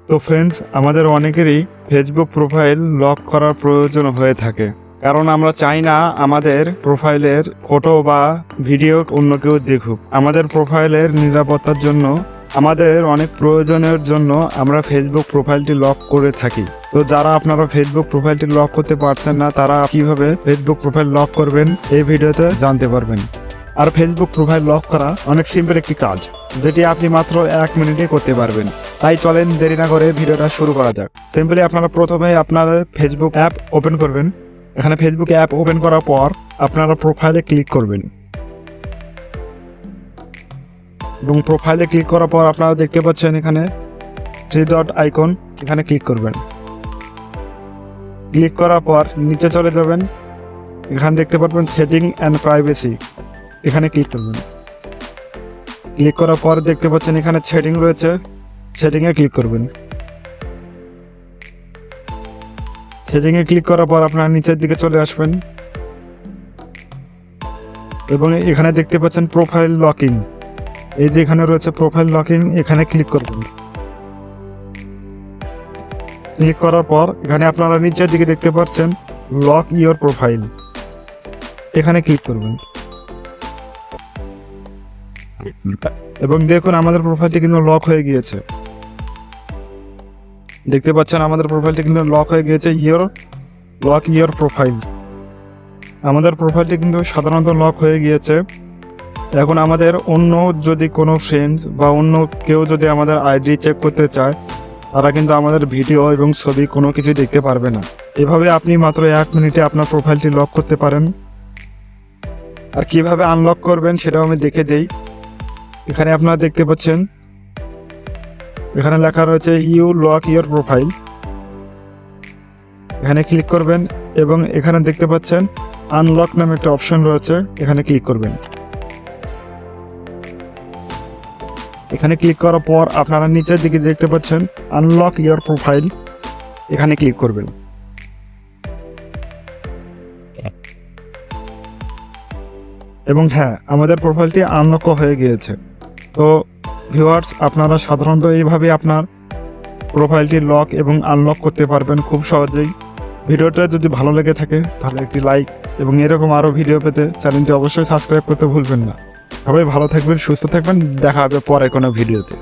তো ফ্রেন্ডস, আমাদের অনেকেরই ফেসবুক প্রোফাইল লক করার প্রয়োজন হয়ে থাকে, কারণ আমরা চাই না আমাদের প্রোফাইলের ফটো বা ভিডিও অন্য কেউ দেখুক। আমাদের প্রোফাইলের নিরাপত্তার জন্য, আমাদের অনেক প্রয়োজনের জন্য আমরা ফেসবুক প্রোফাইলটি লক করে থাকি। তো যারা আপনারা ফেসবুক প্রোফাইলটি লক করতে পারছেন না, তারা কিভাবে ফেসবুক প্রোফাইল লক করবেন এই ভিডিওতে জানতে পারবেন। আর ফেসবুক প্রোফাইল লক করা অনেক সিম্পল একটি কাজ, যেটি আপনি মাত্র 1 মিনিটে করতে পারবেন। তাই চলেন দেরি না করে ভিডিওটা শুরু করা যাক। সিম্পলি আপনারা প্রথমে আপনার ফেসবুক অ্যাপ ওপেন করবেন। এখানে ফেসবুক অ্যাপ ওপেন করার পর আপনারা প্রোফাইলে ক্লিক করবেন, এবং প্রোফাইলে ক্লিক করার পর আপনারা দেখতে পাচ্ছেন এখানে 3 ডট আইকন, এখানে ক্লিক করবেন। ক্লিক করার পর নিচে চলে যাবেন, এখানে দেখতে পারবেন সেটিং অ্যান্ড প্রাইভেসি, এখানে ক্লিক করবেন। ক্লিক করার পর দেখতে পাচ্ছেন এখানে সেটিং রয়েছে, সেটিংয়ে ক্লিক করবেন। সেটিংয়ে ক্লিক করার পর আপনারা নিচের দিকে চলে আসবেন, এবং এখানে দেখতে পাচ্ছেন প্রোফাইল লকিং, এই যে এখানে রয়েছে প্রোফাইল লকিং, এখানে ক্লিক করবেন। ক্লিক করার পর এখানে আপনারা নিচের দিকে দেখতে পাচ্ছেন লক ইওর প্রোফাইল, এখানে ক্লিক করবেন। এবং দেখুন আমাদের প্রোফাইলটি কিন্তু লক হয়ে গিয়েছে। দেখতে পাচ্ছেন আমাদের প্রোফাইলটি কিন্তু লক হয়ে গিয়েছে। লক ইওর প্রোফাইল, আমাদের প্রোফাইলটি কিন্তু সাধারণত লক হয়ে গিয়েছে। এখন আমাদের অন্য যদি কোনো ফ্রেন্ডস বা অন্য কেউ যদি আমাদের আইডি চেক করতে চায়, তারা কিন্তু আমাদের ভিডিও এবং ছবি কোনো কিছু দেখতে পারবে না। এভাবে আপনি মাত্র 1 মিনিটে আপনার প্রোফাইলটি লক করতে পারেন। আর কিভাবে আনলক করবেন সেটাও আমি দেখে দেই। এখানে আপনারা দেখতে পাচ্ছেন এখানে লেখা রয়েছে ইউ লক ইওর প্রোফাইল, এখানে ক্লিক করবেন, এবং এখানে দেখতে পাচ্ছেন আনলক নামে একটা অপশন রয়েছে, এখানে ক্লিক করবেন। এখানে ক্লিক করার পর আপনারা নিচের দিকে দেখতে পাচ্ছেন আনলক ইওর প্রোফাইল, এখানে ক্লিক করবেন। এবং হ্যাঁ, আমাদের প্রোফাইলটি আনলক হয়ে গিয়েছে। তো ভিউয়ার্স, আপনারা সাধারণত এইভাবে আপনার প্রোফাইলটি লক এবং আনলক করতে পারবেন খুব সহজেই। ভিডিওটা যদি ভালো লেগে থাকে তাহলে একটি লাইক, এবং এরকম আরও ভিডিও পেতে চ্যানেলটি অবশ্যই সাবস্ক্রাইব করতে ভুলবেন না। সবাই ভালো থাকবেন, সুস্থ থাকবেন, দেখা হবে পরে কোনো ভিডিওতে।